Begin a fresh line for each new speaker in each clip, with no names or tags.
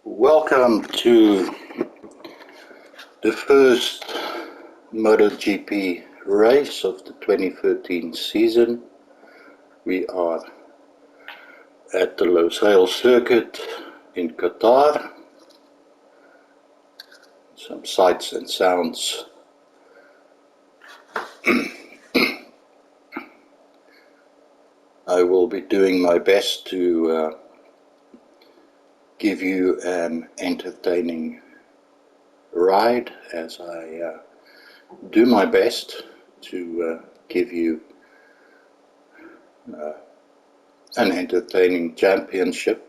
Welcome to the first MotoGP race of the 2013 season. We are at the Losail circuit in Qatar. Some sights and sounds. I will be doing my best to give you an entertaining ride as I do my best to give you an entertaining championship.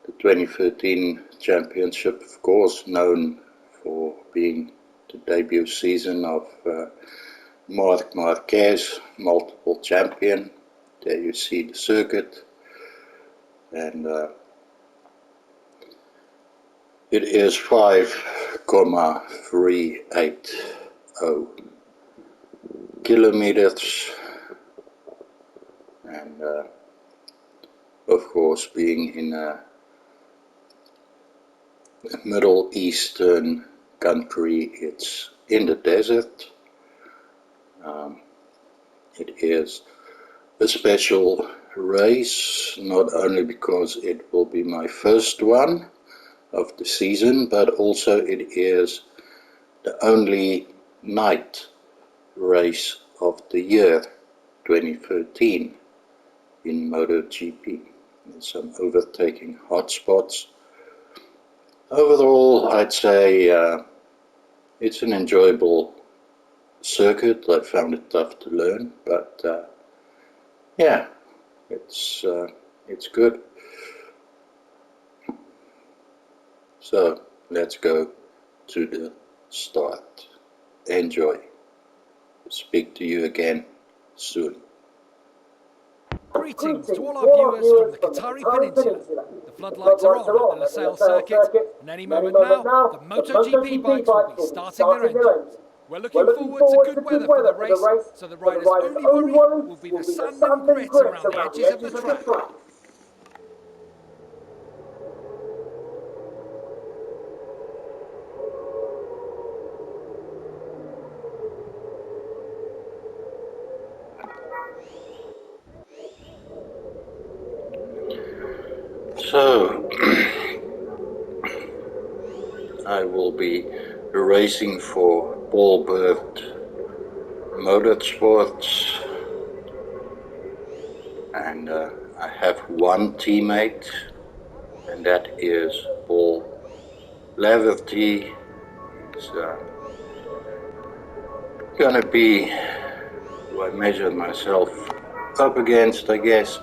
The 2013 championship, of course, known for being the debut season of Marc Marquez, multiple champion. There you see the circuit, and it is 5,380 kilometers, and of course, being in a Middle Eastern country, it's in the desert. It is a special race, not only because it will be my first one of the season, but also it is the only night race of the year 2013 in MotoGP. There's some overtaking hotspots. Overall, I'd say it's an enjoyable circuit. I found it tough to learn, but yeah, it's good. So let's go to the start. Enjoy. Speak to you again soon.
Greetings to all our viewers from the Qatari Peninsula. The floodlights are on at the Losail circuit, and any moment now, the MotoGP bikes will be starting their engines. We're looking forward to good weather for the race, so the riders' only worry will be the sand and grit around the edges of the track.
So, I will be racing for Paul Bird Motorsports, and I have one teammate, and that is Paul Laverty. It's gonna be who I measure myself up against, I guess.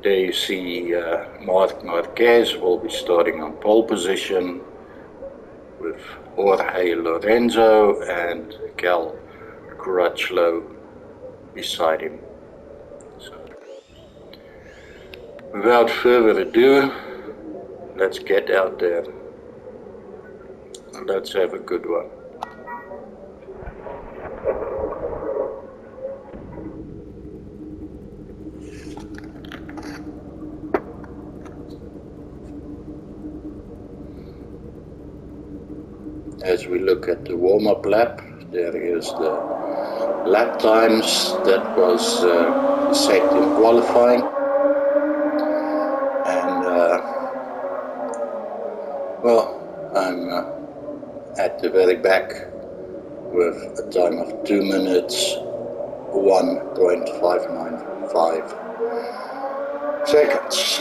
There you see Marc Marquez will be starting on pole position with Jorge Lorenzo and Cal Crutchlow beside him. So, without further ado, let's get out there and let's have a good one. As we look at the warm-up lap, there is the lap times that was set in qualifying, and well, I'm at the very back with a time of 2 minutes 1.595 seconds.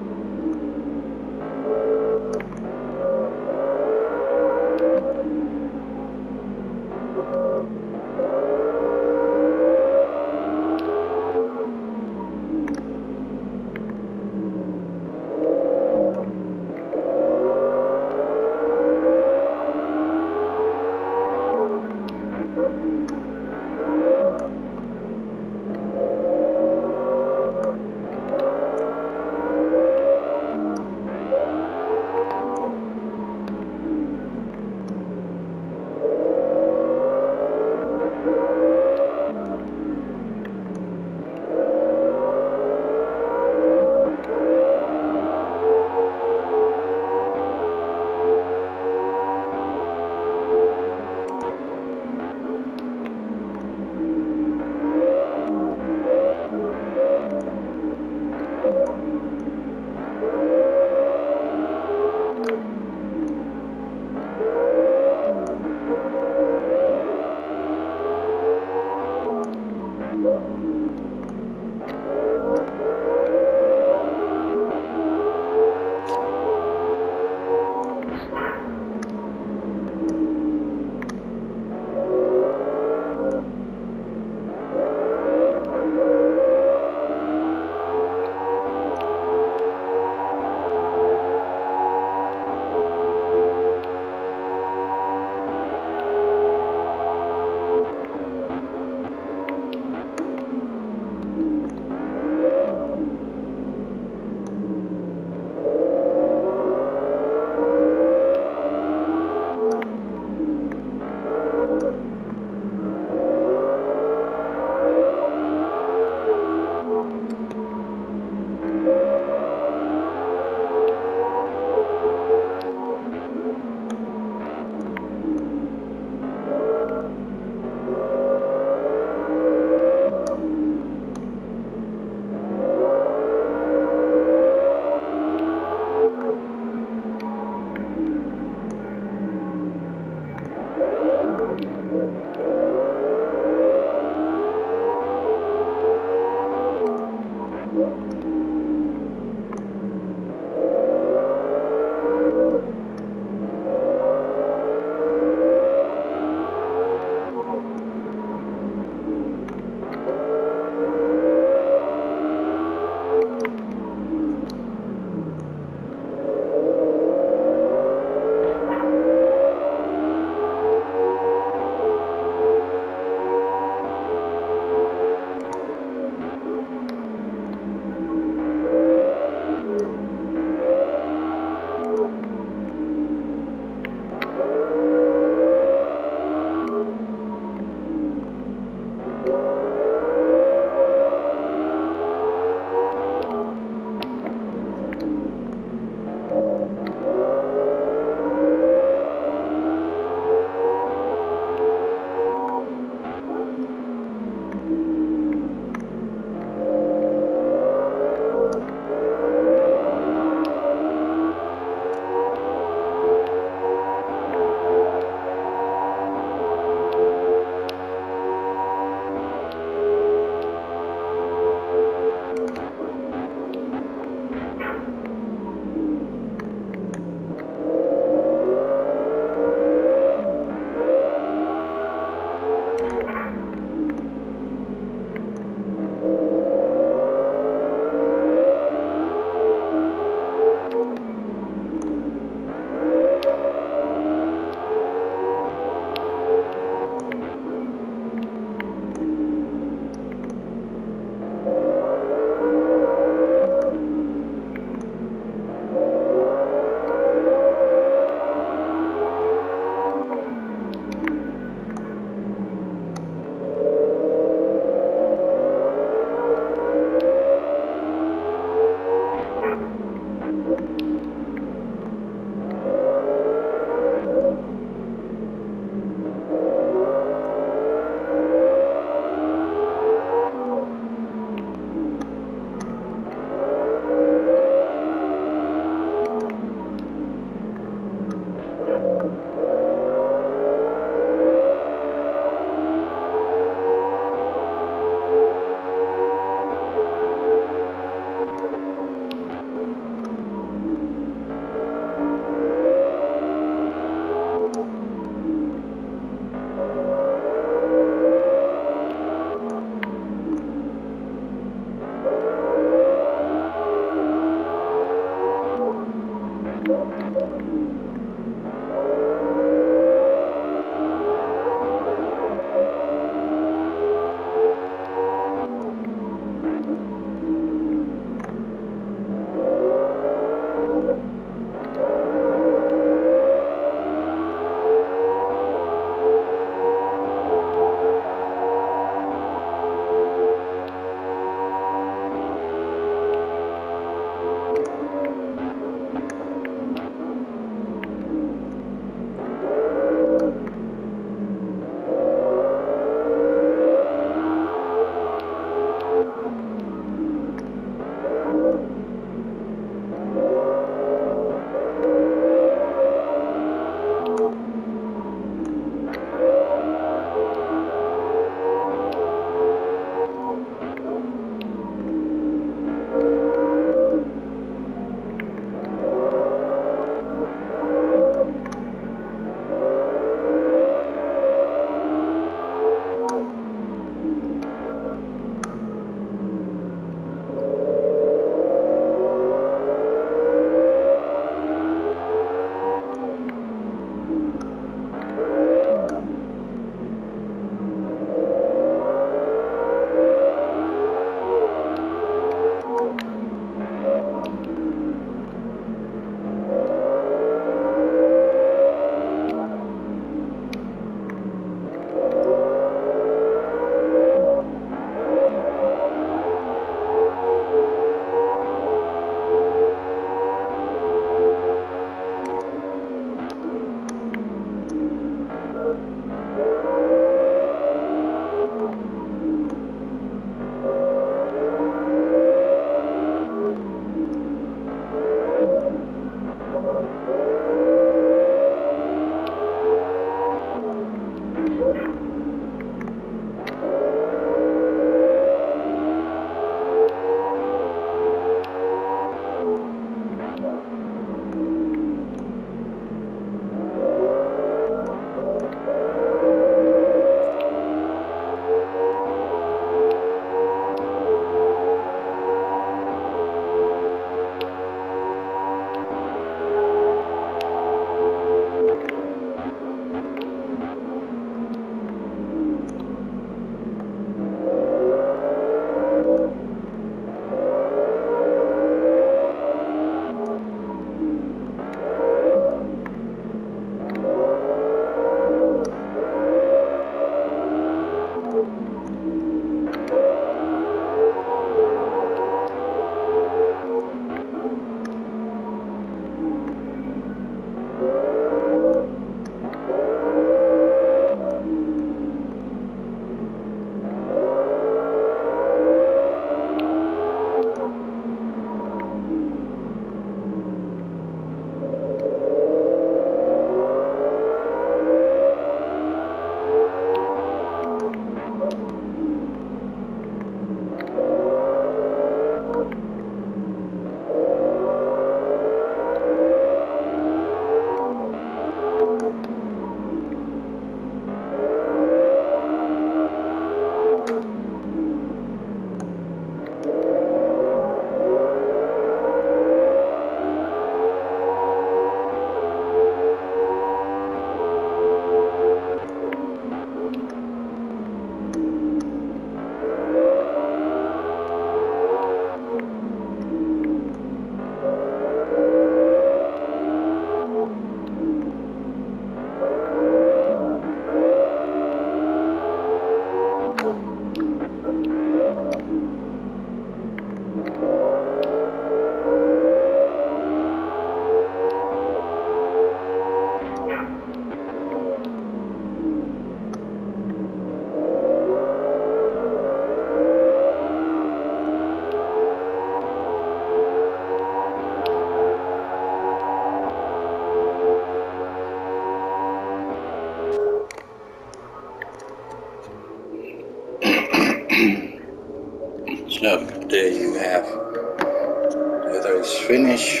So there you have the race finish.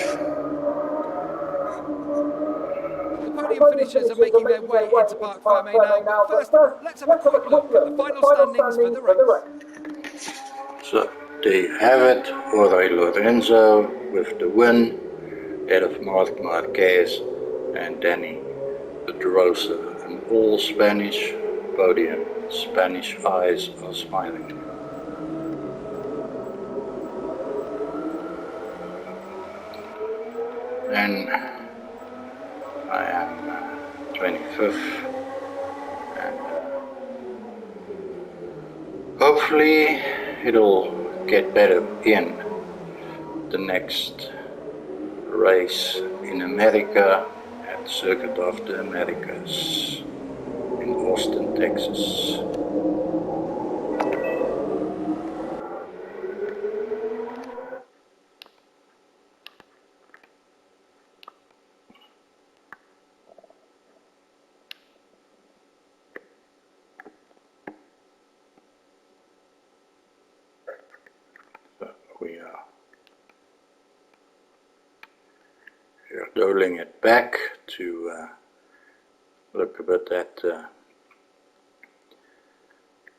The podium finishers are making their way into Parc Fermé now, but first, let's have a quick look at the final standings for the race.
So there you have it, Jorge Lorenzo with the win, ahead of Marc Marquez and Danny Pedrosa. An all Spanish podium. Spanish eyes are smiling. And I am 25th, and hopefully it'll get better in the next race in America at Circuit of the Americas in Austin, Texas. So we are doling it back to look a bit at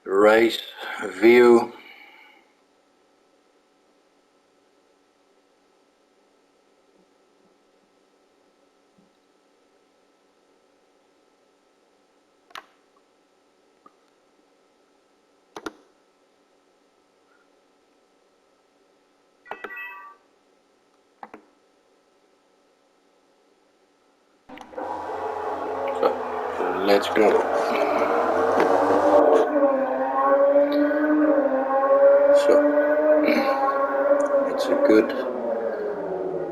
race view. So let's go. So it's a good,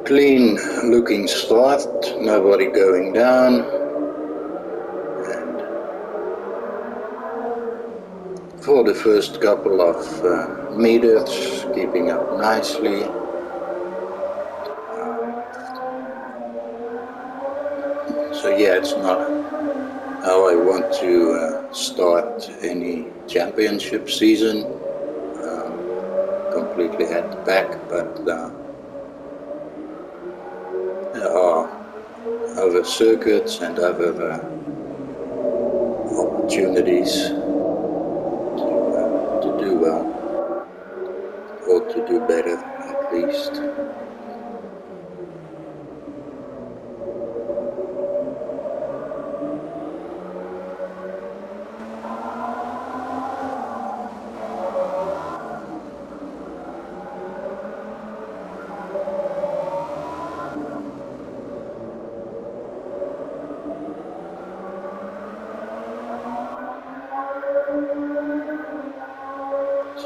clean looking start, nobody going down, and for the first couple of meters keeping up nicely. So yeah, it's not how I want to start any championship season, completely at the back, but there are other circuits and other opportunities to do well, or to do better at least.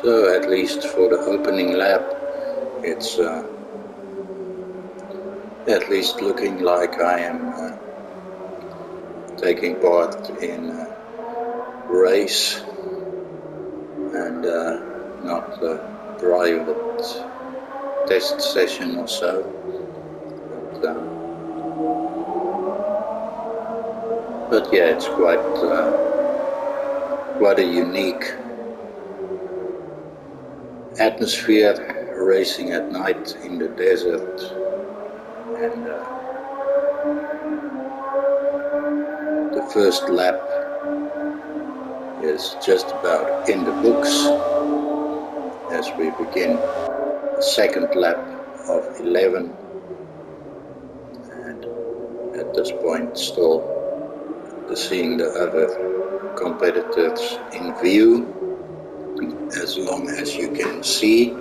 So at least for the opening lap, it's at least looking like I am taking part in a race and not a private test session or so. But yeah, it's quite a unique atmosphere, racing at night in the desert, and the first lap is just about in the books as we begin the second lap of 11, and at this point still seeing the other competitors in view. As long as you can see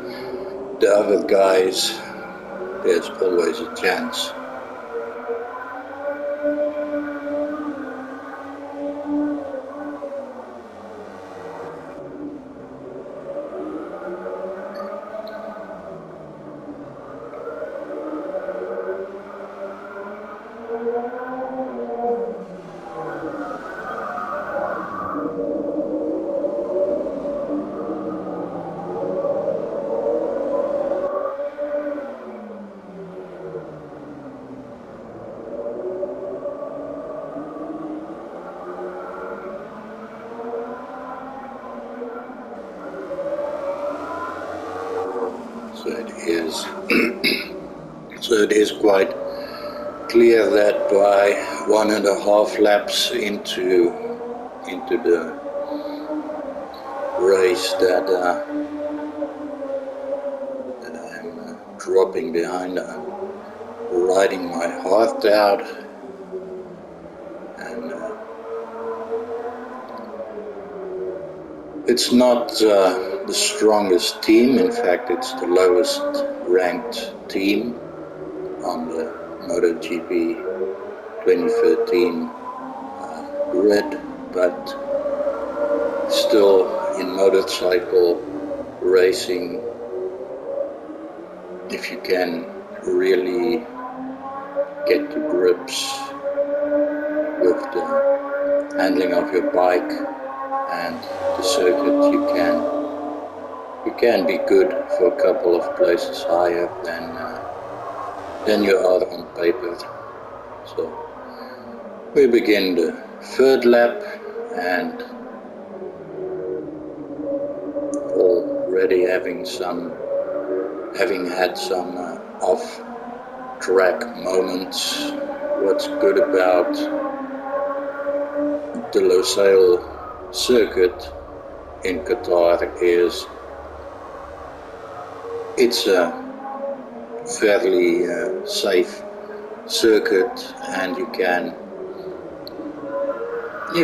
the other guys, there's always a chance. So it is quite clear that by 1.5 laps into the race that I'm dropping behind. I'm riding my heart out, and it's not the strongest team. In fact, it's the lowest ranked team on the MotoGP 2013 grid, but still in motorcycle racing, if you can really get to grips with the handling of your bike and the circuit, you can be good for a couple of places higher than you are on paper. So we begin the third lap, and already having had some off-track moments. What's good about the Losail circuit in Qatar is it's a fairly safe circuit, and you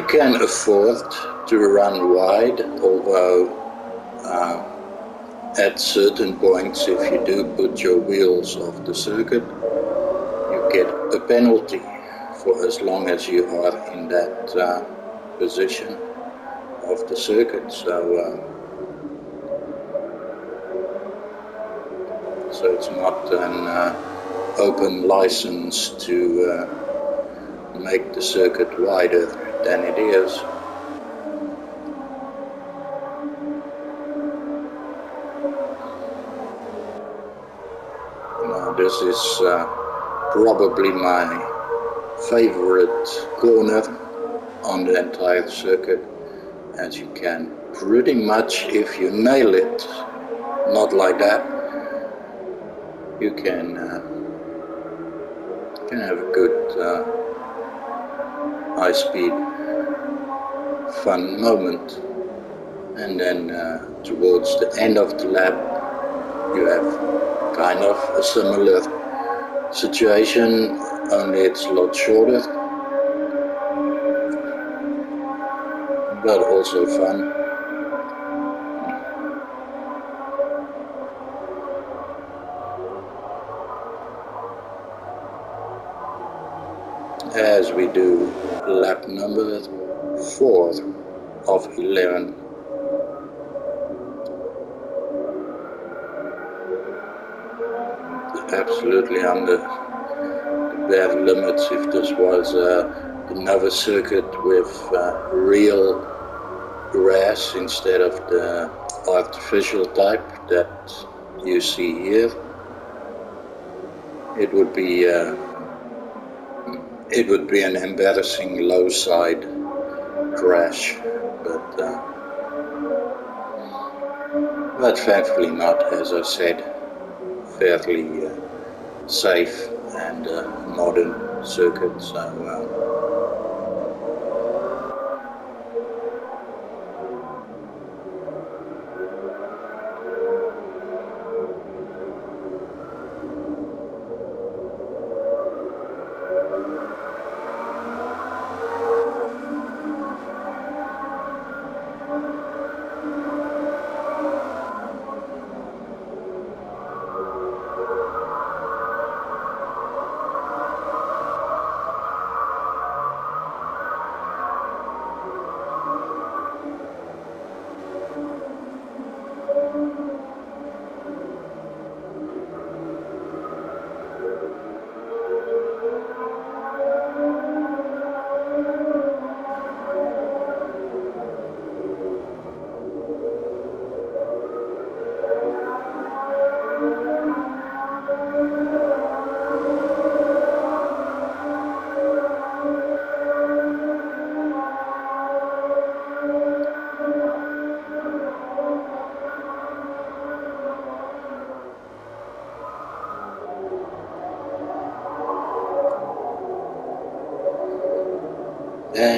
can afford to run wide, although at certain points, if you do put your wheels off the circuit, you get a penalty for as long as you are in that position of the circuit. So it's not an open license to make the circuit wider than it is. Now, this is probably my favorite corner on the entire circuit, as you can pretty much, if you nail it, not like that, you can have a good high-speed fun moment. And then towards the end of the lap, you have kind of a similar situation, only it's a lot shorter, but also fun. As we do lap number 4 of 11. Absolutely under the bare limits. If this was another circuit with real grass instead of the artificial type that you see here, it would be an embarrassing low side crash, but thankfully not, as I said, fairly safe and modern circuit. So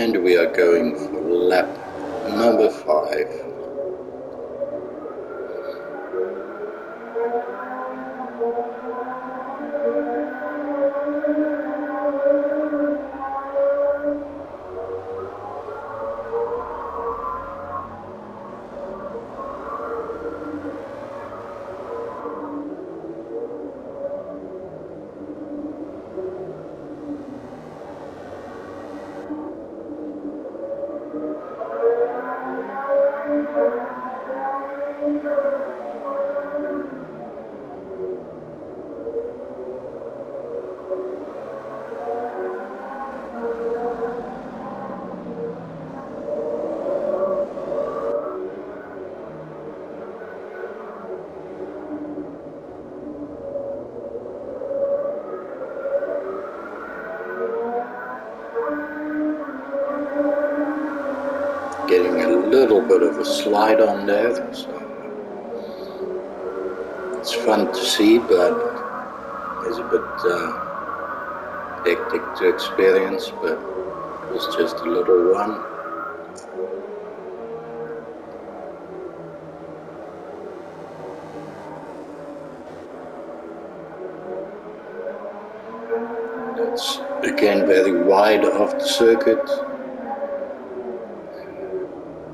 and we are going for lap number 5. Getting a little bit of a slide on there, so it's fun to see, but it's a bit hectic to experience, but it was just a little one. It's again very wide off the circuit,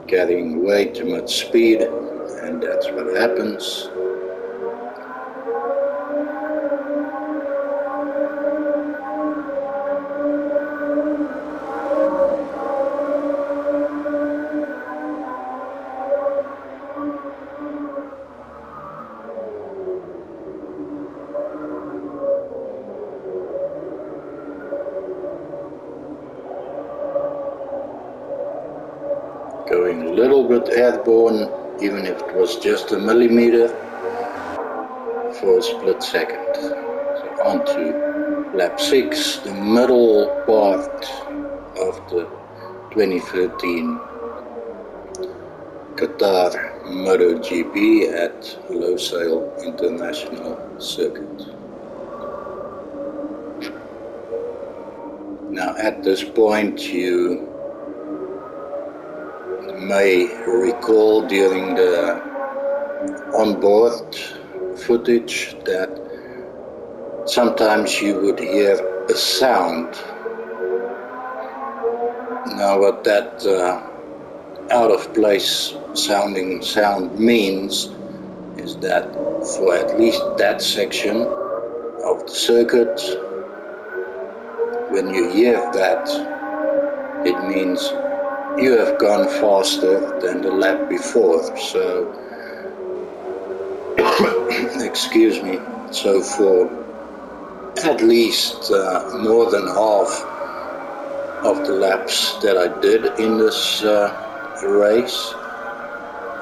carrying way too much speed, and that's what happens. Going a little bit airborne, even if it was just a millimeter, for a split second. So on to lap 6, the middle part of the 2013 Qatar MotoGP at Losail International Circuit. Now at this point you may recall during the onboard footage that sometimes you would hear a sound. Now what that out of place sounding sound means is that for at least that section of the circuit, when you hear that, it means you have gone faster than the lap before. So excuse me, so for at least more than half of the laps that I did in this race,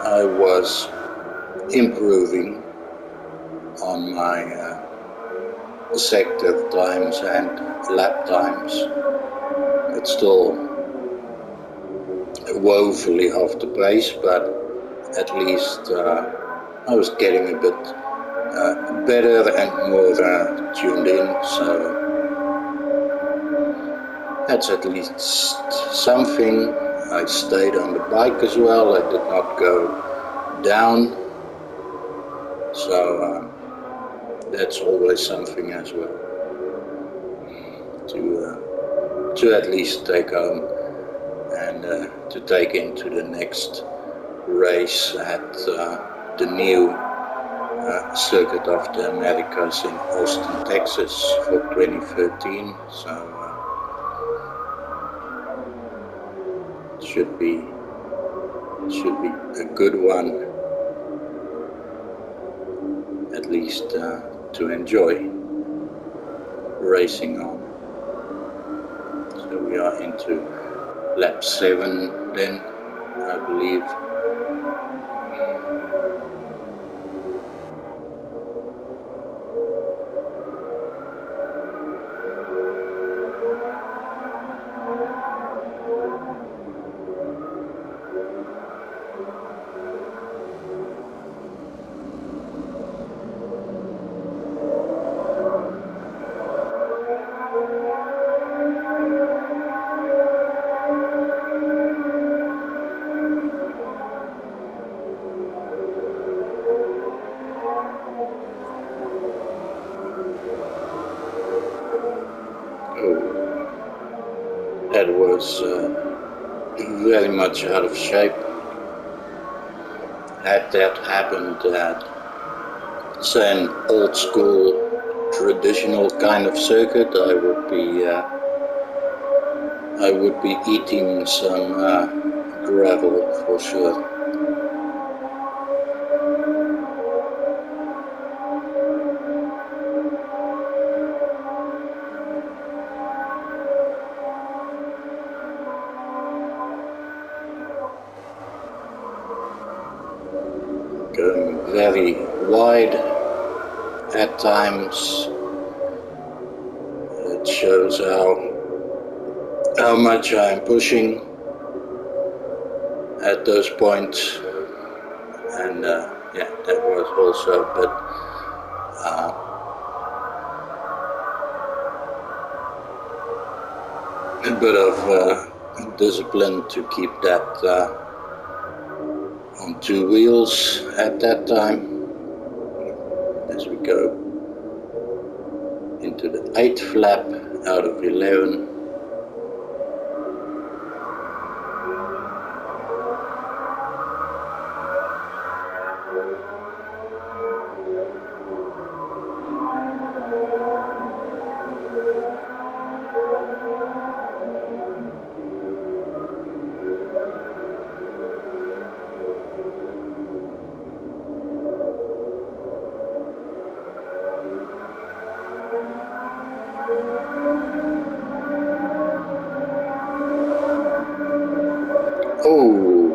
I was improving on my sector times and lap times. It's still woefully off the pace, but at least I was getting a bit better and more tuned in, so that's at least something. I stayed on the bike as well, I did not go down, so that's always something as well to at least take home and to take into the next race at the new Circuit of the Americas in Austin, Texas for 2013. So should be a good one, at least to enjoy racing on. So we are into lap 7 then, I believe. was very much out of shape. Had that happened at, say, an old school traditional kind of circuit, I would be eating some gravel for sure. Going very wide at times. It shows how much I'm pushing at those points, and yeah, that was also a bit of discipline to keep that on 2 wheels at that time. As we go into the 8th flap out of 11. Oh,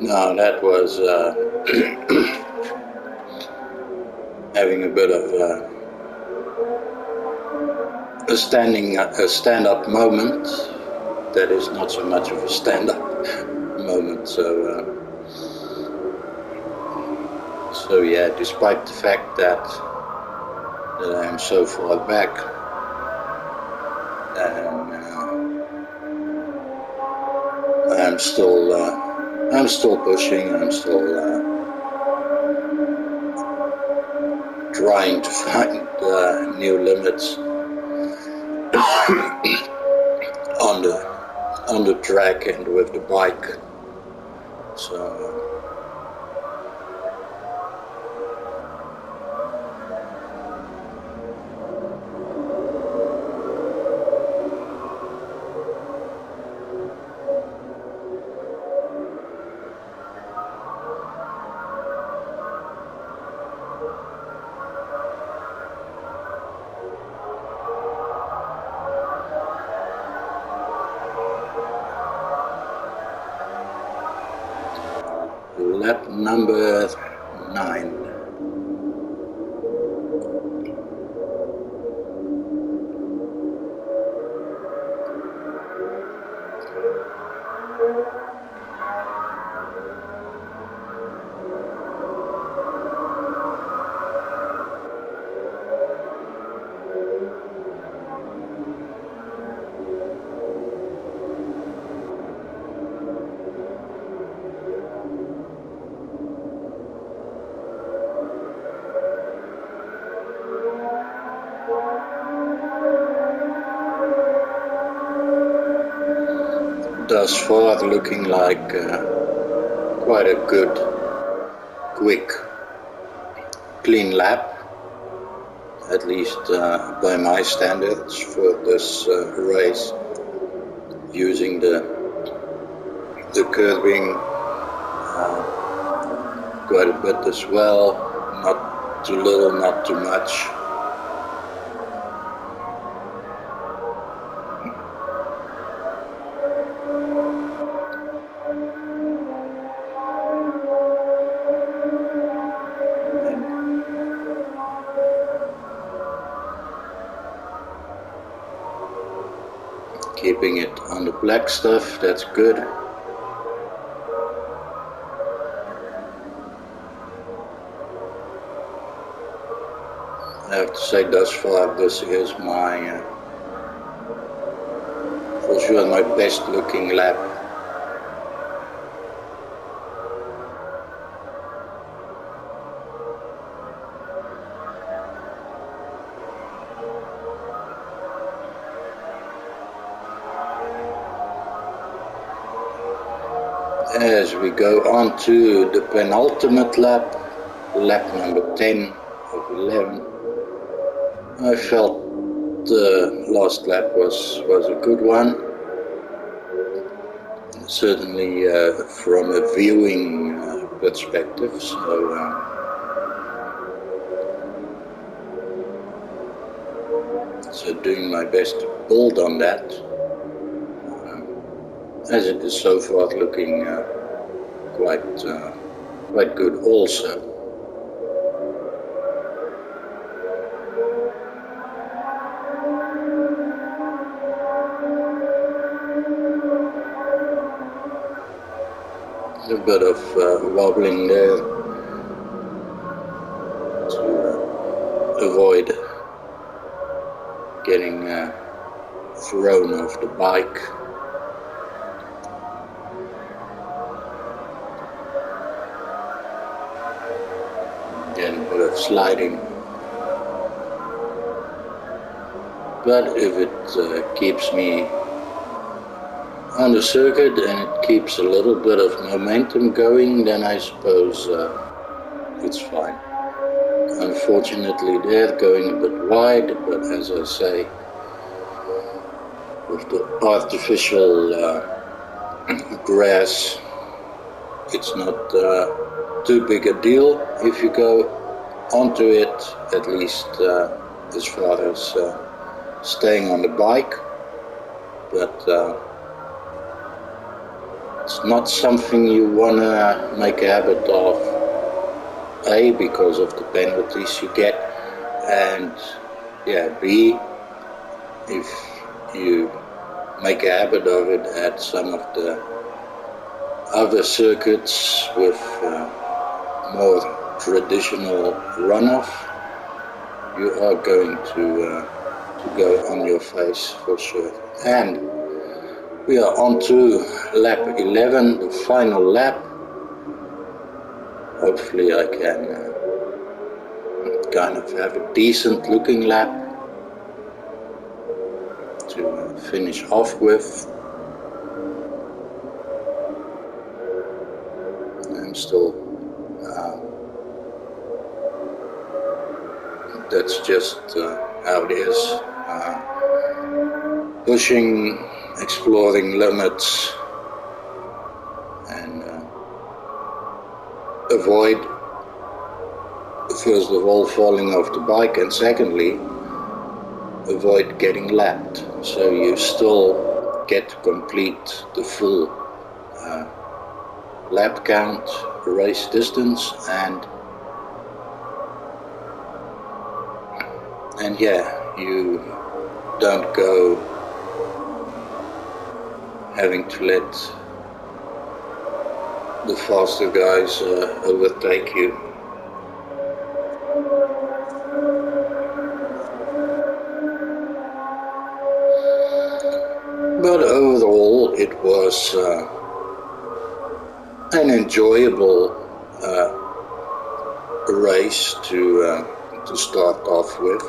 no, that was having a bit of a stand-up moment. That is not so much of a stand-up moment. So yeah, despite the fact that I am so far back, I'm still pushing. I'm still trying to find new limits on the track and with the bike. So. Lap number 9. Thus far looking like quite a good, quick, clean lap, at least by my standards for this race, using the curbing quite a bit as well, not too little, not too much. Keeping it on the black stuff, that's good. I have to say, thus far, this is my, for sure, my best looking lap. As we go on to the penultimate lap, lap number 10 of 11, I felt the last lap was a good one. Certainly from a viewing perspective, so doing my best to build on that, as it is so far looking quite good also. A bit of wobbling there to avoid getting thrown off the bike. Again, a bit of sliding. But if it keeps me on the circuit and it keeps a little bit of momentum going, then I suppose it's fine. Unfortunately they're going a bit wide, but as I say, with the artificial grass, it's not too big a deal if you go onto it, at least as far as staying on the bike, but it's not something you want to make a habit of, A, because of the penalties you get, and yeah, B, if you make a habit of it at some of the other circuits with more traditional runoff, you are going to go on your face for sure. And we are on to lap 11, the final lap. Hopefully I can kind of have a decent looking lap to finish off with. I'm still, that's just how it is. Pushing, exploring limits, and avoid, first of all, falling off the bike, and secondly, avoid getting lapped, so you still get to complete the full lap count, race distance, and yeah, you don't go having to let the faster guys overtake you. But overall it was an enjoyable race to start off with.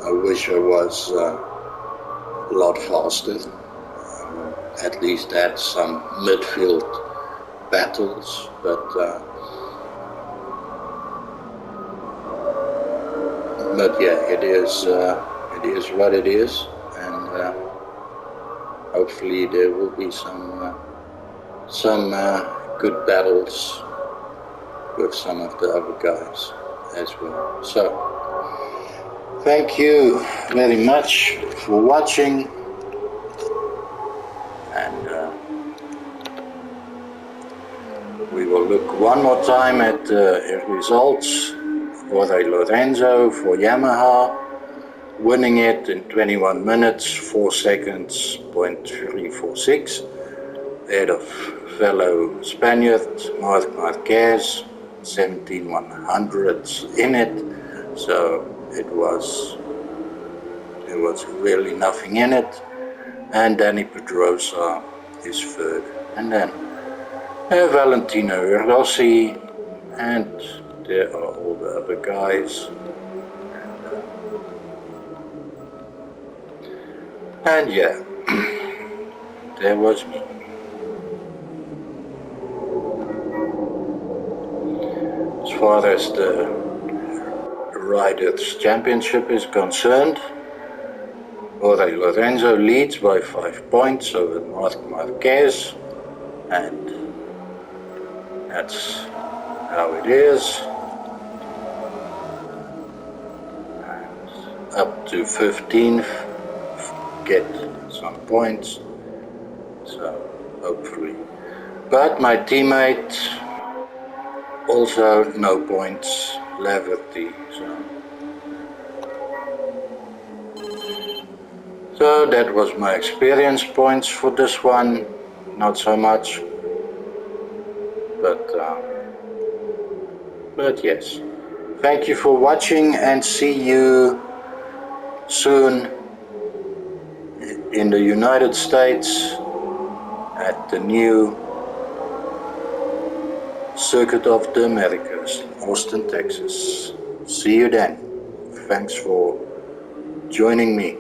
I wish I was a lot faster. At least had some midfield battles, but yeah, it is what it is, and hopefully there will be some good battles with some of the other guys as well. So thank you very much for watching, and we will look one more time at the results. Jorge Lorenzo for Yamaha, winning it in 21 minutes, 4 seconds, .346, ahead of fellow Spaniard Marc Marquez, 17/100ths in it, so it was really nothing in it. And Dani Pedrosa is third, and then Valentino Rossi, and there are all the other guys, and yeah, there was me. far as the Riders' Championship is concerned, Jorge Lorenzo leads by 5 points over Marc Marquez, and that's how it is. And up to 15th, get some points, so hopefully. But my teammate also no points, Laverty, so that was my experience points for this one, not so much, but yes. Thank you for watching and see you soon in the United States at the new Circuit of the Americas in Austin, Texas. See you then. Thanks for joining me.